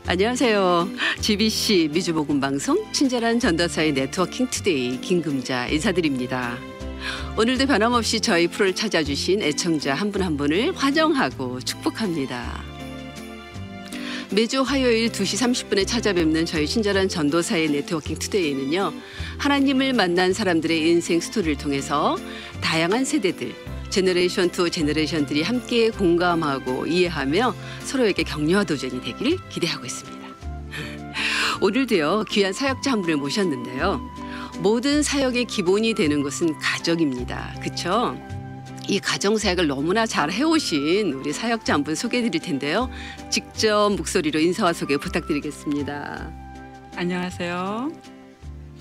안녕하세요. GBC 미주복음방송 친절한 전도사의 네트워킹 투데이 김금자 인사드립니다. 오늘도 변함없이 저희 프로를 찾아주신 애청자 한 분 한 분을 환영하고 축복합니다. 매주 화요일 2시 30분에 찾아뵙는 저희 친절한 전도사의 네트워킹 투데이는요. 하나님을 만난 사람들의 인생 스토리를 통해서 다양한 세대들, 제너레이션 투 제너레이션들이 함께 공감하고 이해하며 서로에게 격려와 도전이 되길 기대하고 있습니다. 오늘도요. 귀한 사역자 한 분을 모셨는데요. 모든 사역의 기본이 되는 것은 가정입니다. 그렇죠? 이 가정사역을 너무나 잘 해오신 우리 사역자 한 분 소개해드릴 텐데요. 직접 목소리로 인사와 소개 부탁드리겠습니다. 안녕하세요.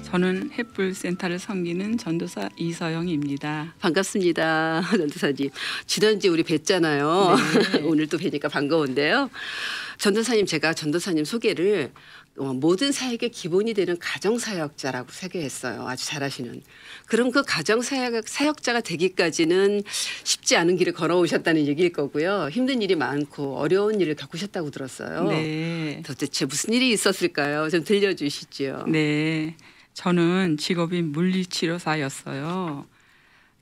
저는 햇불센터를 섬기는 전도사 이서영입니다. 반갑습니다. 전도사님. 지난주에 우리 뵀잖아요. 네. 오늘 또 뵈니까 반가운데요. 전도사님, 제가 전도사님 소개를 모든 사역의 기본이 되는 가정사역자라고 소개했어요. 아주 잘하시는. 그럼 그 가정사역자가 되기까지는 쉽지 않은 길을 걸어오셨다는 얘기일 거고요. 힘든 일이 많고 어려운 일을 겪으셨다고 들었어요. 네. 도대체 무슨 일이 있었을까요? 좀 들려주시죠. 네. 저는 직업이 물리치료사였어요.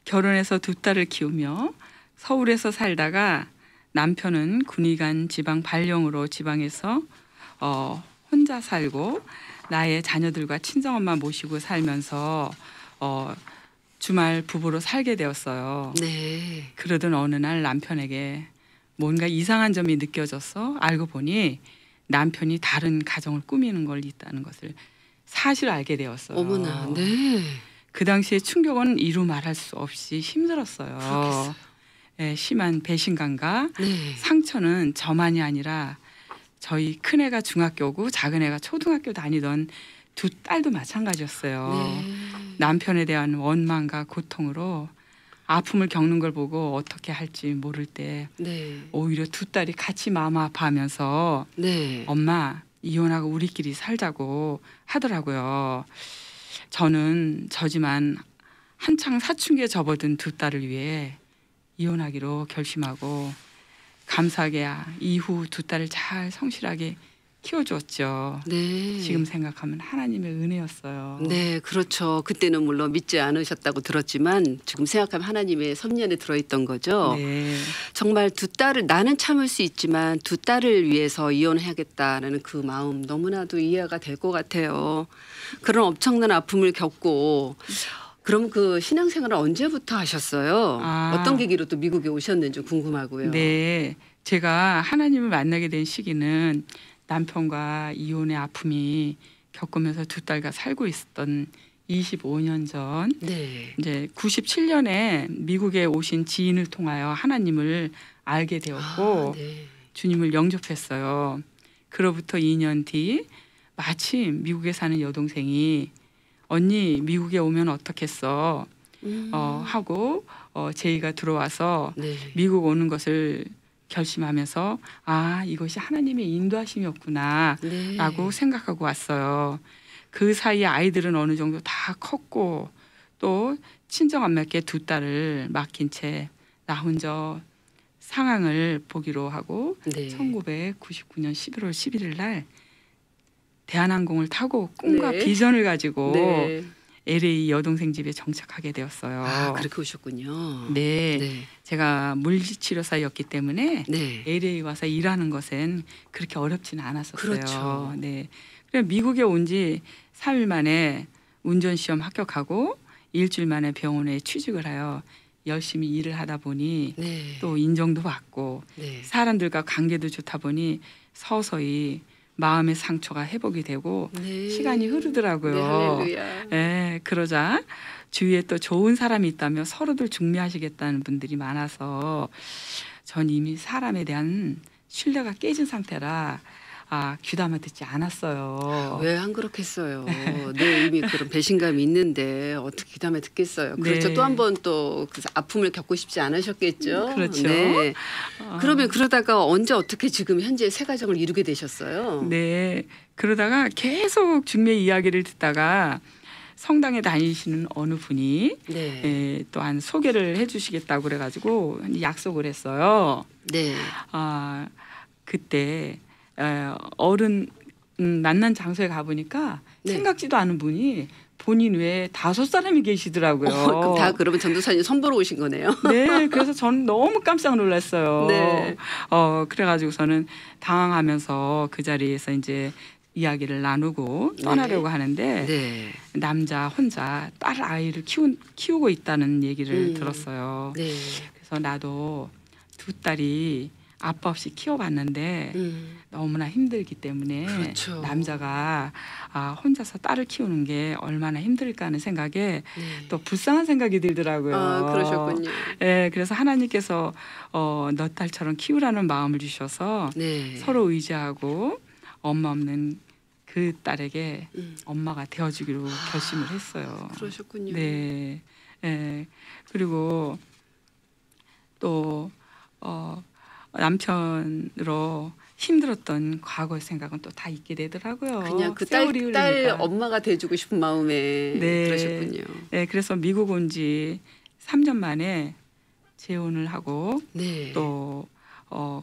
결혼해서 두 딸을 키우며 서울에서 살다가 남편은 군의 간 지방 발령으로 지방에서 혼자 살고 나의 자녀들과 친정엄마 모시고 살면서 주말 부부로 살게 되었어요. 네. 그러던 어느 날 남편에게 뭔가 이상한 점이 느껴져서 알고 보니 남편이 다른 가정을 꾸미는 걸 있다는 것을 사실 알게 되었어요. 어머나, 네. 그 당시에 충격은 이루 말할 수 없이 힘들었어요. 그렇겠어요. 네, 심한 배신감과 네. 상처는 저만이 아니라 저희 큰애가 중학교고 작은애가 초등학교 다니던 두 딸도 마찬가지였어요. 네. 남편에 대한 원망과 고통으로 아픔을 겪는 걸 보고 어떻게 할지 모를 때 네. 오히려 두 딸이 같이 마음 아파하면서 네. 엄마 이혼하고 우리끼리 살자고 하더라고요. 저지만 한창 사춘기에 접어든 두 딸을 위해 이혼하기로 결심하고 감사하게 이후 두 딸을 잘 성실하게 키워주었죠. 네. 지금 생각하면 하나님의 은혜였어요. 네, 그렇죠. 그때는 물론 믿지 않으셨다고 들었지만 지금 생각하면 하나님의 섭리 안에 들어있던 거죠. 네. 정말 두 딸을 나는 참을 수 있지만 두 딸을 위해서 이혼해야겠다라는 그 마음 너무나도 이해가 될 것 같아요. 그런 엄청난 아픔을 겪고 그럼 그 신앙생활을 언제부터 하셨어요? 어떤 계기로 또 미국에 오셨는지 궁금하고요. 네, 제가 하나님을 만나게 된 시기는 남편과 이혼의 아픔이 겪으면서 두 딸과 살고 있었던 25년 전, 네. 이제 97년에 미국에 오신 지인을 통하여 하나님을 알게 되었고 네. 주님을 영접했어요. 그로부터 2년 뒤 마침 미국에 사는 여동생이 언니 미국에 오면 어떻겠어? 하고 제의가 들어와서 네. 미국 오는 것을 결심하면서 이것이 하나님의 인도하심이었구나 네. 라고 생각하고 왔어요. 그 사이에 아이들은 어느 정도 다 컸고 또 친정엄마께 두 딸을 맡긴 채 나 혼자 상황을 보기로 하고 네. 1999년 11월 11일 날 대한항공을 타고 꿈과 네. 비전을 가지고 네. LA 여동생 집에 정착하게 되었어요. 그렇게 오셨군요. 네. 네. 제가 물리치료사였기 때문에 네. LA 와서 일하는 것은 그렇게 어렵지는 않았었어요. 그렇죠. 네. 그래 미국에 온 지 3일 만에 운전시험 합격하고 일주일 만에 병원에 취직을 하여 열심히 일을 하다 보니 네. 또 인정도 받고 네. 사람들과 관계도 좋다 보니 서서히 마음의 상처가 회복이 되고 네. 시간이 흐르더라고요. 네, 할렐루야. 네, 그러자 주위에 또 좋은 사람이 있다며 서로들 중매하시겠다는 분들이 많아서 전 이미 사람에 대한 신뢰가 깨진 상태라 귀담아 듣지 않았어요. 왜 안 그렇겠어요. 네, 이미 그런 배신감이 있는데 어떻게 귀담아 듣겠어요. 그렇죠. 네. 또 한 번 또 그 아픔을 겪고 싶지 않으셨겠죠. 그렇죠. 네. 그러면 그러다가 언제 어떻게 지금 현재 새 가정을 이루게 되셨어요? 네, 그러다가 계속 중매 이야기를 듣다가 성당에 다니시는 어느 분이 네. 또한 소개를 해주시겠다고 그래가지고 약속을 했어요. 네. 그때 어른 만난 장소에 가보니까 네. 생각지도 않은 분이 본인 외에 5사람이 계시더라고요. 그럼 다 그러면 전도사님 선보러 오신 거네요. 네, 그래서 저는 너무 깜짝 놀랐어요. 네. 그래가지고서는 당황하면서 그 자리에서 이제 이야기를 나누고 떠나려고 하는데 네. 남자 혼자 딸 아이를 키우고 있다는 얘기를 들었어요. 네. 그래서 나도 두 딸이 아빠 없이 키워봤는데 너무나 힘들기 때문에 그렇죠. 남자가 혼자서 딸을 키우는 게 얼마나 힘들까 하는 생각에 네. 또 불쌍한 생각이 들더라고요. 그러셨군요. 네, 그래서 하나님께서 너 딸처럼 키우라는 마음을 주셔서 네. 서로 의지하고 엄마 없는 그 딸에게 음. 엄마가 되어주기로 결심을 했어요. 그러셨군요. 네, 그리고 또 남편으로 힘들었던 과거의 생각은 또 다 잊게 되더라고요. 그냥 그 세월이 딸 흐르니까. 엄마가 돼주고 싶은 마음에 네. 그러셨군요. 네, 그래서 미국 온 지 3년 만에 재혼을 하고 네. 또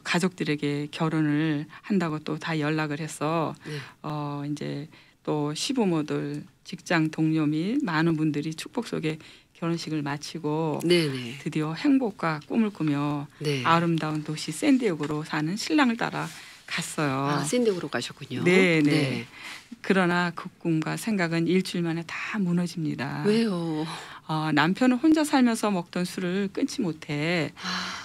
가족들에게 결혼을 한다고 또 다 연락을 해서 네. 이제 또 시부모들, 직장 동료 및 많은 분들이 축복 속에 결혼식을 마치고 네네. 드디어 행복과 꿈을 꾸며 네. 아름다운 도시 샌디에고로 사는 신랑을 따라 갔어요. 샌디에고로 가셨군요. 네, 네. 그러나 그 꿈과 생각은 일주일 만에 다 무너집니다. 왜요? 남편은 혼자 살면서 먹던 술을 끊지 못해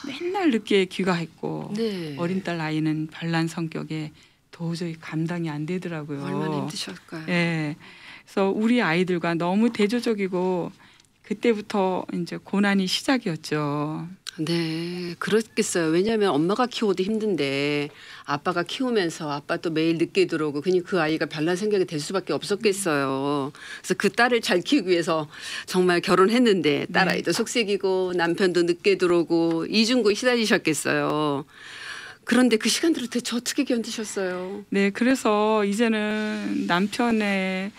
맨날 늦게 귀가했고 네. 어린 딸 아이는 별난 성격에 도저히 감당이 안 되더라고요. 얼마나 힘드실까요? 예. 그래서 우리 아이들과 너무 대조적이고 그때부터 이제 고난이 시작이었죠. 네, 그렇겠어요. 왜냐하면 엄마가 키워도 힘든데 아빠가 키우면서 아빠 또 매일 늦게 들어오고 그니 그 아이가 별난 생각이 될 수밖에 없었겠어요. 그래서 그 딸을 잘 키우기 위해서 정말 결혼했는데 딸 아이도 속색이고 남편도 늦게 들어오고 이중고 시달리셨겠어요. 그런데 그 시간들을 대체 어떻게 견디셨어요? 네, 그래서 이제는 남편의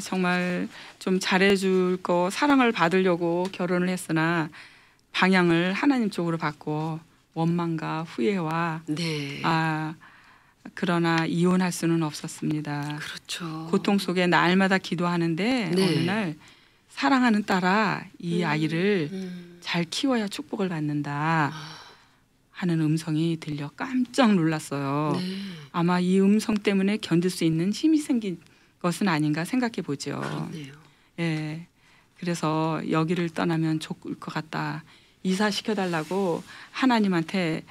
정말 좀 잘해줄 거 사랑을 받으려고 결혼을 했으나 방향을 하나님 쪽으로 바꿔 원망과 후회와 네. 그러나 이혼할 수는 없었습니다. 그렇죠. 고통 속에 날마다 기도하는데 네. 어느 날 사랑하는 딸아 이 아이를 잘 키워야 축복을 받는다 하는 음성이 들려 깜짝 놀랐어요. 네. 아마 이 음성 때문에 견딜 수 있는 힘이 생긴 것은 아닌가 생각해 보죠. 그렇네요. 예. 그래서 여기를 떠나면 좋을 것 같다. 이사시켜달라고 하나님한테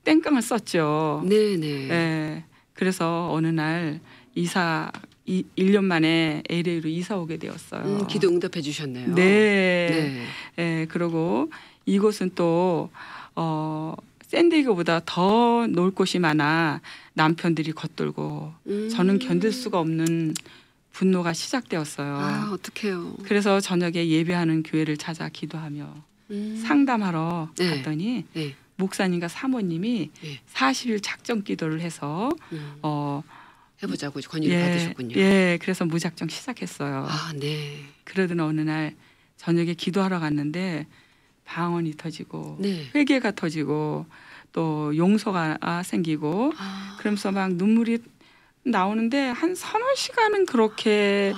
땡깡을 썼죠. 네네. 예. 그래서 어느 날 1년 만에 LA로 이사 오게 되었어요. 기도 응답해 주셨네요. 네. 네. 예. 그리고 이곳은 또 샌디에고보다 더 놀 곳이 많아 남편들이 겉돌고 저는 견딜 수가 없는 분노가 시작되었어요. 어떡해요. 그래서 저녁에 예배하는 교회를 찾아 기도하며 상담하러 네. 갔더니 네. 목사님과 사모님이 네. 40일 작정 기도를 해서 해보자고 권유를 받으셨군요. 예, 그래서 무작정 시작했어요. 네. 그러던 어느 날 저녁에 기도하러 갔는데 방언이 터지고 네. 회개가 터지고 또 용서가 생기고 그러면서 막 눈물이 나오는데 한 서너 시간은 그렇게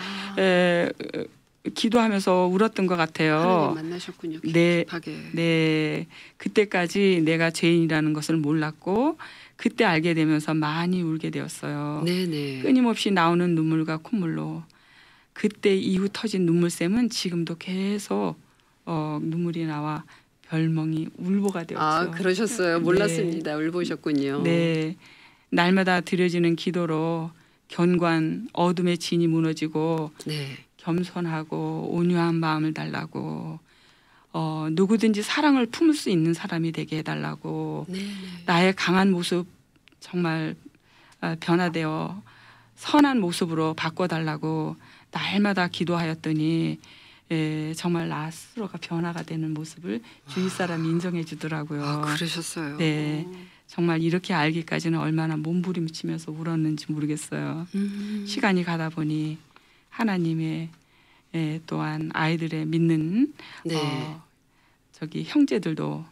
기도하면서 울었던 것 같아요. 하나님 만나셨군요. 네, 깊하게. 네. 그때까지 내가 죄인이라는 것을 몰랐고 그때 알게 되면서 많이 울게 되었어요. 네네. 끊임없이 나오는 눈물과 콧물로 그때 이후 터진 눈물샘은 지금도 계속 눈물이 나와 별명이 울보가 되었죠. 그러셨어요. 몰랐습니다. 울보셨군요. 네. 날마다 드려지는 기도로 견고한 어둠의 진이 무너지고 네. 겸손하고 온유한 마음을 달라고 누구든지 사랑을 품을 수 있는 사람이 되게 해달라고 네네. 나의 강한 모습 정말 변화되어 선한 모습으로 바꿔달라고 날마다 기도하였더니 정말 나 스스로가 변화가 되는 모습을 주위 사람이 인정해 주더라고요. 그러셨어요. 네. 정말 이렇게 알기까지는 얼마나 몸부림치면서 울었는지 모르겠어요. 시간이 가다 보니 하나님의 또한 아이들의 믿는 네. 저기 형제들도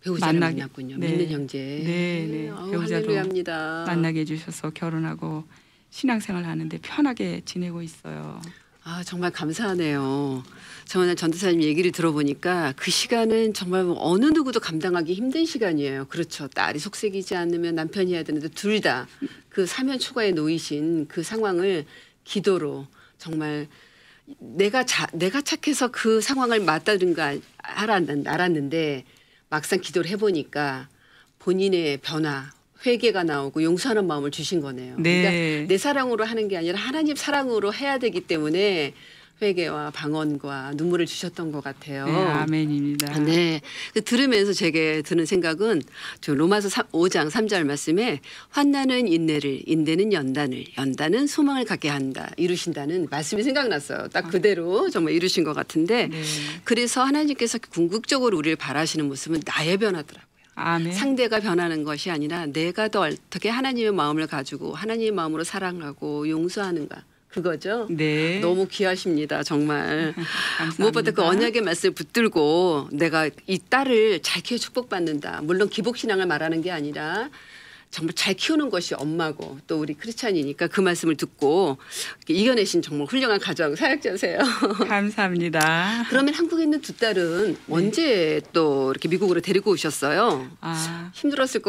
배우자를 만나게- 만났군요. 네. 믿는 형제. 네. 아우, 배우자도 할렐루야입니다. 만나게 해주셔서 결혼하고 신앙생활 하는데 편하게 지내고 있어요. 아, 정말 감사하네요. 정말 전도사님 얘기를 들어보니까 그 시간은 정말 어느 누구도 감당하기 힘든 시간이에요. 그렇죠. 딸이 속색이지 않으면 남편이 해야 되는데 둘 다 그 사면 초과에 놓이신 그 상황을 기도로 정말 내가 착해서 그 상황을 맞다든 거 알았는데 막상 기도를 해보니까 본인의 변화, 회개가 나오고 용서하는 마음을 주신 거네요. 네. 그러니까 내 사랑으로 하는 게 아니라 하나님 사랑으로 해야 되기 때문에 회개와 방언과 눈물을 주셨던 것 같아요. 네, 아멘입니다. 네. 그 들으면서 제게 드는 생각은 저 로마서 5장 3절 말씀에 환난은 인내를, 인내는 연단을, 연단은 소망을 갖게 한다, 이루신다는 말씀이 생각났어요. 딱 그대로 정말 이루신 것 같은데 네. 그래서 하나님께서 궁극적으로 우리를 바라시는 모습은 나의 변화더라고요. 아멘. 상대가 변하는 것이 아니라 내가 더 어떻게 하나님의 마음을 가지고 하나님의 마음으로 사랑하고 용서하는가. 그거죠. 네. 너무 귀하십니다. 정말. 감사합니다. 무엇보다 그 언약의 말씀을 붙들고 내가 이 딸을 잘 키워 축복받는다. 물론 기복신앙을 말하는 게 아니라 정말 잘 키우는 것이 엄마고 또 우리 크리스찬이니까 그 말씀을 듣고 이겨내신 정말 훌륭한 가정 사역자세요. 감사합니다. 그러면 한국에 있는 두 딸은 언제 또 이렇게 미국으로 데리고 오셨어요? 아, 힘들었을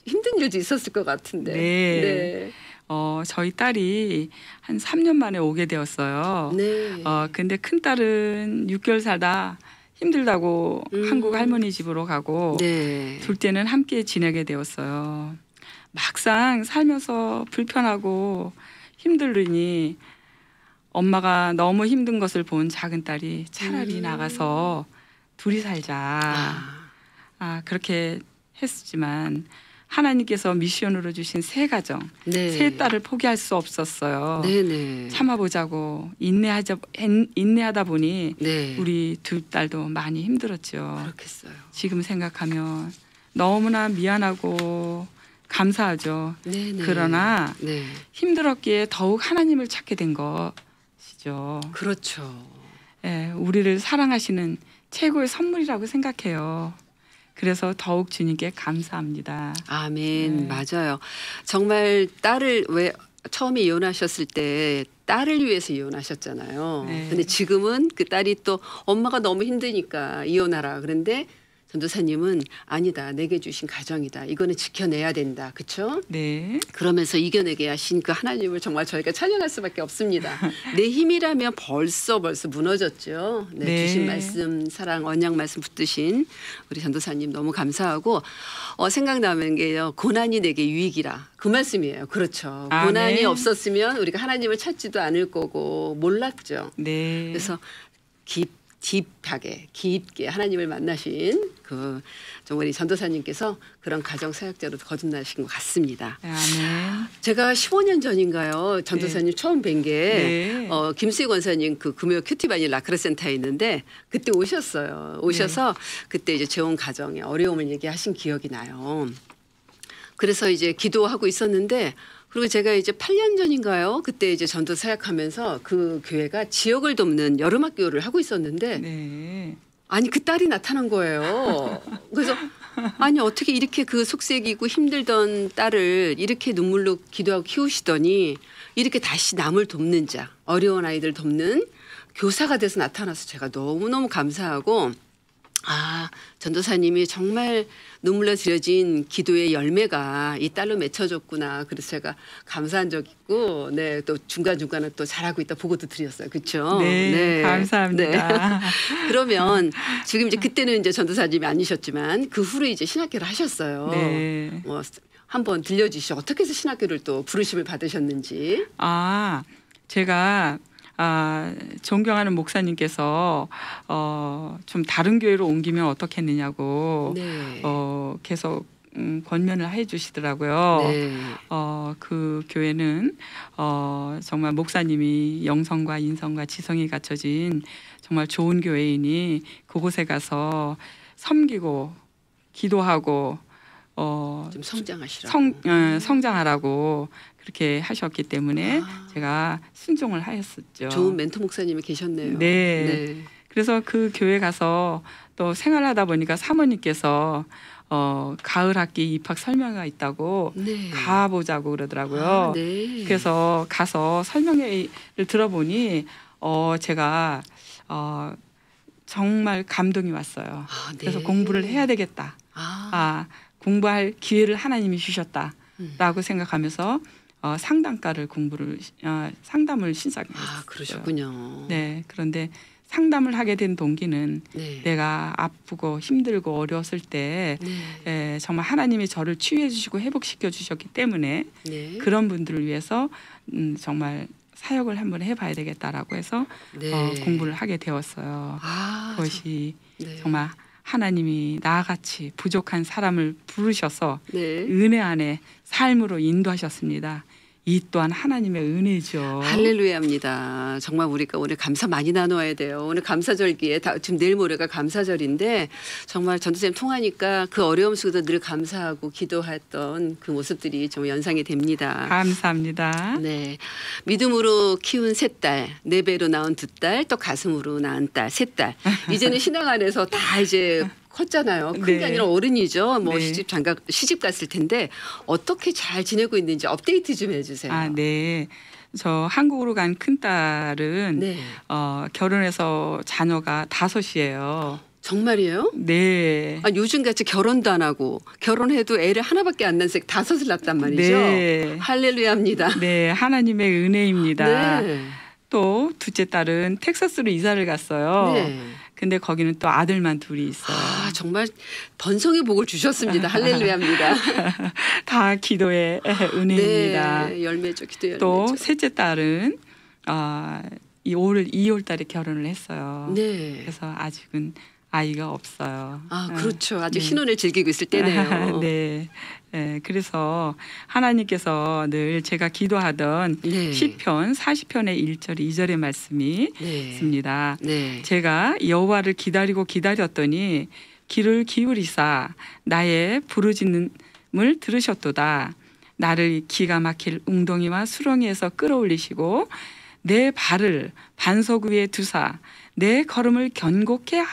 힘든 일도 있었을 것 같은데. 네. 저희 딸이 한 3년 만에 오게 되었어요. 네. 근데 큰 딸은 6개월 살다 힘들다고 한국 할머니 집으로 가고 네. 둘째는 함께 지내게 되었어요. 막상 살면서 불편하고 힘들으니 엄마가 너무 힘든 것을 본 작은 딸이 차라리 나가서 둘이 살자. 그렇게 했지만 하나님께서 미션으로 주신 세 가정, 네. 세 딸을 포기할 수 없었어요. 네네. 참아보자고 인내하다 보니 네. 우리 두 딸도 많이 힘들었죠. 그렇겠어요. 지금 생각하면 너무나 미안하고 감사하죠. 네네. 그러나 네. 힘들었기에 더욱 하나님을 찾게 된 것이죠. 그렇죠. 예, 우리를 사랑하시는 최고의 선물이라고 생각해요. 그래서 더욱 주님께 감사합니다. 아멘. 네. 맞아요. 정말 딸을 왜 처음에 이혼하셨을 때 딸을 위해서 이혼하셨잖아요. 네. 근데 지금은 그 딸이 또 엄마가 너무 힘드니까 이혼하라. 그런데 전도사님은 아니다. 내게 주신 가정이다. 이거는 지켜내야 된다. 그렇죠? 네. 그러면서 이겨내게 하신 그 하나님을 정말 저희가 찬양할 수밖에 없습니다. 내 힘이라면 벌써 무너졌죠. 네, 네. 주신 말씀, 사랑, 언약 말씀 붙드신 우리 전도사님 너무 감사하고 생각나는 게요. 고난이 내게 유익이라. 그 말씀이에요. 그렇죠. 아멘. 고난이 없었으면 우리가 하나님을 찾지도 않을 거고 몰랐죠. 네. 그래서 깊게 하나님을 만나신 정말 이 전도사님께서 그런 가정 사역자로 거듭나신 것 같습니다. 네, 아멘. 제가 15년 전인가요 전도사님 처음 뵌 게 네. 김수희 권사님 그 금요 큐티바니 라크레 센터에 있는데 그때 오셨어요. 오셔서 그때 이제 재혼 가정의 어려움을 얘기하신 기억이 나요. 그래서 이제 기도하고 있었는데 그리고 제가 이제 8년 전인가요? 그때 이제 전도 사역하면서 그 교회가 지역을 돕는 여름학교를 하고 있었는데 네. 아니 그 딸이 나타난 거예요. 그래서 아니 어떻게 이렇게 그 속색이고 힘들던 딸을 이렇게 눈물로 기도하고 키우시더니 이렇게 다시 남을 돕는 자, 어려운 아이들 돕는 교사가 돼서 나타나서 제가 너무너무 감사하고 전도사님이 정말 눈물로 드려진 기도의 열매가 이 딸로 맺혀졌구나. 그래서 제가 감사한 적 있고, 네, 또 중간중간에 또 잘하고 있다 보고도 드렸어요. 그렇죠? 네, 감사합니다. 네. 그러면 지금 이제 그때는 이제 전도사님이 아니셨지만 그 후로 이제 신학교를 하셨어요. 네. 한번 들려주시죠. 어떻게 해서 신학교를 또 부르심을 받으셨는지. 제가 존경하는 목사님께서 좀 다른 교회로 옮기면 어떻겠느냐고 네. 계속 권면을 해주시더라고요. 네. 그 교회는 정말 목사님이 영성과 인성과 지성이 갖춰진 정말 좋은 교회이니 그곳에 가서 섬기고 기도하고 좀 성장하시라고. 성장하라고 그렇게 하셨기 때문에 제가 순종을 하였었죠. 좋은 멘토 목사님이 계셨네요. 네. 그래서 그 교회 가서 또 생활하다 보니까 사모님께서 가을 학기 입학 설명회가 있다고 네. 가보자고 그러더라고요. 아, 네. 그래서 가서 설명회를 들어보니 제가 정말 감동이 왔어요. 아, 네. 그래서 공부를 해야 되겠다. 공부할 기회를 하나님이 주셨다라고 생각하면서 상담가를 상담을 신청했어요. 아, 그러셨군요. 네, 그런데 상담을 하게 된 동기는 네. 내가 아프고 힘들고 어려웠을 때 네. 정말 하나님이 저를 치유해 주시고 회복시켜 주셨기 때문에 네. 그런 분들을 위해서 정말 사역을 한번 해봐야 되겠다라고 해서 네. 공부를 하게 되었어요. 그것이 네. 정말 하나님이 나같이 부족한 사람을 부르셔서 네. 은혜 안에 삶으로 인도하셨습니다. 이 또한 하나님의 은혜죠. 할렐루야입니다. 정말 우리가 오늘 감사 많이 나눠야 돼요. 오늘 감사절기에 지금 내일 모레가 감사절인데 정말 전도사님 통하니까 그 어려움 속에도 늘 감사하고 기도했던 그 모습들이 좀 연상이 됩니다. 감사합니다. 네, 믿음으로 키운 세 딸, 네 배로 낳은 두 딸, 또 가슴으로 낳은 딸, 세 딸. 이제는 신앙 안에서 다 이제 컸잖아요. 큰 게 네. 아니라 어른이죠. 뭐 네. 시집 갔을 텐데 어떻게 잘 지내고 있는지 업데이트 좀 해주세요. 네. 저 한국으로 간 큰딸은 네. 결혼해서 자녀가 5이에요. 정말이에요? 네. 요즘 같이 결혼도 안 하고 결혼해도 애를 하나밖에 안 낳아서 5을 낳았단 말이죠. 네. 할렐루야입니다. 네, 하나님의 은혜입니다. 네. 또 둘째 딸은 텍사스로 이사를 갔어요. 네. 근데 거기는 또 아들만 둘이 있어요. 정말 번성의 복을 주셨습니다. 할렐루야입니다. 다 기도의 은혜입니다. 네, 열매죠. 기도 열매죠. 또 셋째 딸은 올 2월 달에 결혼을 했어요. 네. 그래서 아직은 아이가 없어요. 그렇죠. 아직 네. 신혼을 즐기고 있을 때네요. 네. 네. 그래서 하나님께서 늘 제가 기도하던 네. 시편 40편의 1절 2절의 말씀이 네. 있습니다. 네. 제가 여호와를 기다리고 기다렸더니 귀를 기울이사 나의 부르짖음을 들으셨도다. 나를 기가 막힐 웅덩이와 수렁에서 끌어올리시고 내 발을 반석 위에 두사 내 걸음을 견고케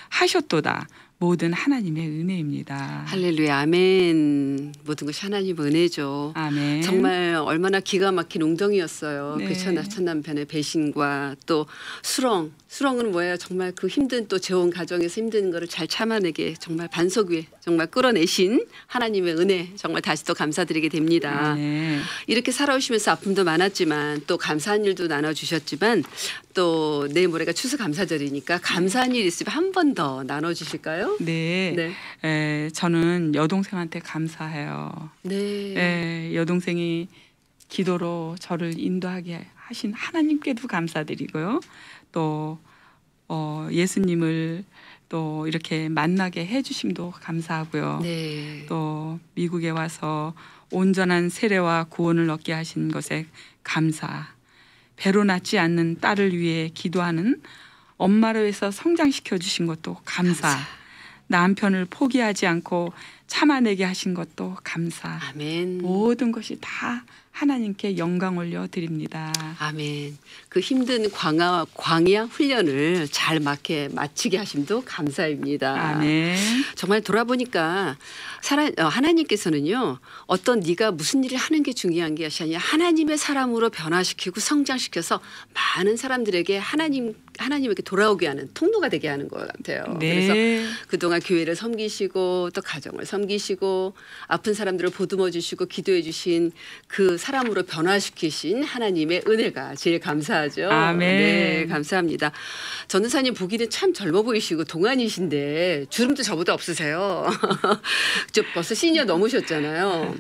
하셨도다. 모든 하나님의 은혜입니다. 할렐루야. 아멘. 모든 것이 하나님 은혜죠. 아멘. 정말 얼마나 기가 막힌 웅덩이였어요. 네. 그 첫 남편의 배신과 또 수렁은 뭐예요? 정말 그 힘든 또 재혼 가정에서 힘든 거를 잘 참아내게 정말 반석 위에 정말 끌어내신 하나님의 은혜 정말 다시 또 감사드리게 됩니다. 네. 이렇게 살아오시면서 아픔도 많았지만 또 감사한 일도 나눠주셨지만 또 내일 모레가 추수감사절이니까 감사한 일 있으면 한 번 더 나눠주실까요? 네. 저는 여동생한테 감사해요. 네. 여동생이 기도로 저를 인도하게 하신 하나님께도 감사드리고요. 또 예수님을 또 이렇게 만나게 해주심도 감사하고요. 네. 또 미국에 와서 온전한 세례와 구원을 얻게 하신 것에 감사. 배로 낳지 않는 딸을 위해 기도하는 엄마로 해서 성장시켜 주신 것도 감사. 남편을 포기하지 않고 참아내게 하신 것도 감사. 아멘. 모든 것이 다 하나님께 영광 올려 드립니다. 아멘. 그 힘든 광야 훈련을 잘 마치게 하심도 감사입니다. 아멘. 정말 돌아보니까 하나님께서는요. 어떤 네가 무슨 일을 하는 게 중요한 게 아니라 하나님의 사람으로 변화시키고 성장시켜서 많은 사람들에게 하나님에게 돌아오게 하는 통로가 되게 하는 것 같아요. 네. 그래서 그동안 교회를 섬기시고 또 가정을 섬기시고 아픈 사람들을 보듬어 주시고 기도해 주신 그 사람으로 변화시키신 하나님의 은혜가 제일 감사하죠. 아멘. 네, 감사합니다. 전도사님 보기는 참 젊어 보이시고 동안이신데 주름도 저보다 없으세요. 저 벌써 시니어 넘으셨잖아요.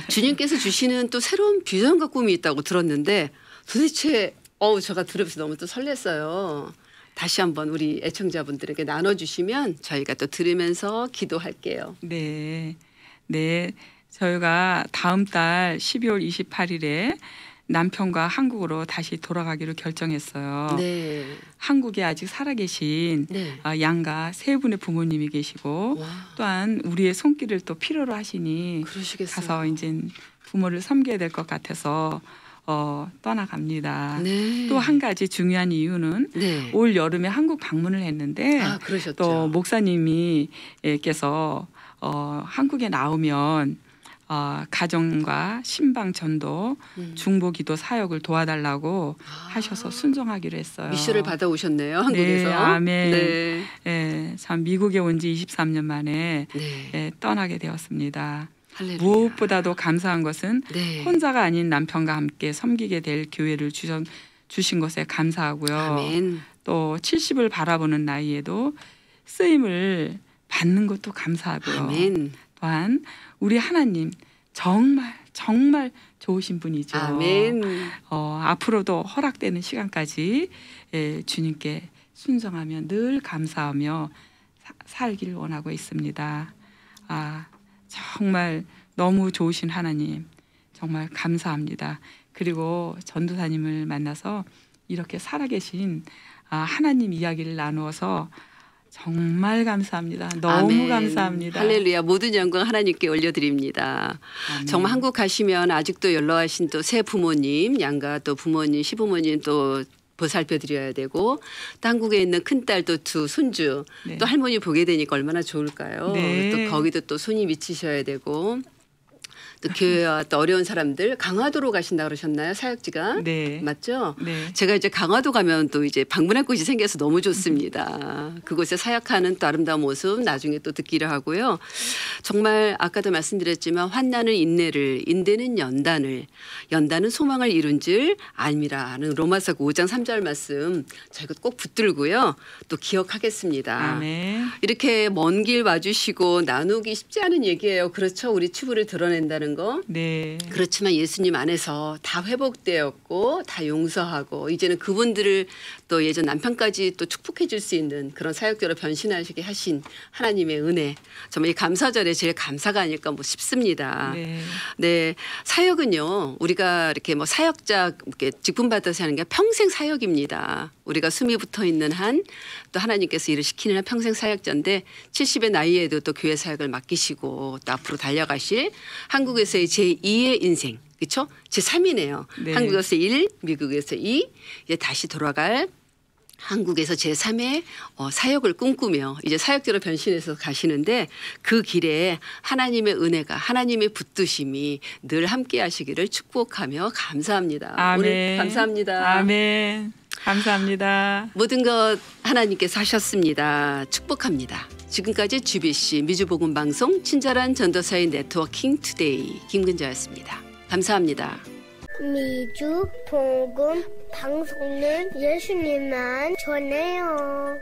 주님께서 주시는 또 새로운 비전과 꿈이 있다고 들었는데 도대체 제가 들으면서 너무 또 설렜어요. 다시 한번 우리 애청자분들에게 나눠주시면 저희가 또 들으면서 기도할게요. 네. 저희가 다음 달 12월 28일에 남편과 한국으로 다시 돌아가기로 결정했어요. 네. 한국에 아직 살아계신 네. 양가 3분의 부모님이 계시고 와, 또한 우리의 손길을 또 필요로 하시니 그러시겠어요. 가서 이제 부모를 섬겨야 될 것 같아서 떠나갑니다. 네. 또 한 가지 중요한 이유는 네. 올 여름에 한국 방문을 했는데 아, 그러셨죠. 또 목사님이께서 한국에 나오면 가정과 신방 전도, 중보기도 사역을 도와달라고 하셔서 순종하기로 했어요. 미션을 받아오셨네요, 한국에서. 네, 아멘. 네. 예, 참 미국에 온 지 23년 만에 네. 떠나게 되었습니다. 할렐루야. 무엇보다도 감사한 것은 네. 혼자가 아닌 남편과 함께 섬기게 될 교회를 주신 것에 감사하고요. 아멘. 또 70을 바라보는 나이에도 쓰임을 받는 것도 감사하고요. 아멘. 또한 우리 하나님 정말 정말 좋으신 분이죠. 아멘. 앞으로도 허락되는 시간까지 주님께 순종하며 늘 감사하며 살기를 원하고 있습니다. 정말 너무 좋으신 하나님 정말 감사합니다. 그리고 전도사님을 만나서 이렇게 살아계신 하나님 이야기를 나누어서 정말 감사합니다. 너무 아멘. 감사합니다. 할렐루야. 모든 영광 하나님께 올려드립니다. 아멘. 정말 한국 가시면 아직도 연로하신 또 새 부모님, 양가 또 부모님, 시부모님 또 보살펴 드려야 되고 또 한국에 있는 큰딸 또 두 손주 네. 또 할머니 보게 되니까 얼마나 좋을까요? 네. 또 거기도 또 손이 미치셔야 되고 또 교회와 또 어려운 사람들 강화도로 가신다 그러셨나요? 사역지가? 네. 맞죠? 네. 제가 이제 강화도 가면 또 이제 방문할 곳이 생겨서 너무 좋습니다. 그곳에 사역하는 또 아름다운 모습 나중에 또 듣기를 하고요. 정말 아까도 말씀드렸지만 환난은 인내를, 인내는 연단을, 연단은 소망을 이룬 줄 알미라는 로마서 5장 3절 말씀 저희가 꼭 붙들고요. 또 기억하겠습니다. 아멘. 이렇게 먼 길 와주시고 나누기 쉽지 않은 얘기예요. 그렇죠? 우리 치부를 드러낸다는 거. 네. 그렇지만 예수님 안에서 다 회복되었고 다 용서하고 이제는 그분들을 또 예전 남편까지 또 축복해 줄 수 있는 그런 사역자로 변신하시게 하신 하나님의 은혜. 정말 이 감사절에 제일 감사가 아닐까 싶습니다. 네. 네, 사역은요. 우리가 이렇게 뭐 사역자 이렇게 직분 받아서 하는 게 평생 사역입니다. 우리가 숨이 붙어 있는 한 또 하나님께서 일을 시키는 한 평생 사역자인데 70의 나이에도 또 교회 사역을 맡기시고 또 앞으로 달려가실 한국에서의 제2의 인생. 그렇죠? 제3이네요. 네. 한국에서 1, 미국에서 2, 이제 다시 돌아갈 한국에서 제3의 사역을 꿈꾸며 이제 사역자로 변신해서 가시는데 그 길에 하나님의 은혜가 하나님의 붙드심이 늘 함께 하시기를 축복하며 감사합니다. 아멘. 오늘 감사합니다. 아멘. 감사합니다. 모든 것 하나님께서 하셨습니다. 축복합니다. 지금까지 GBC 미주복음방송 친절한 전도사의 네트워킹 투데이 김근자였습니다. 감사합니다. 미주 복음 방송은 예수님만 전해요.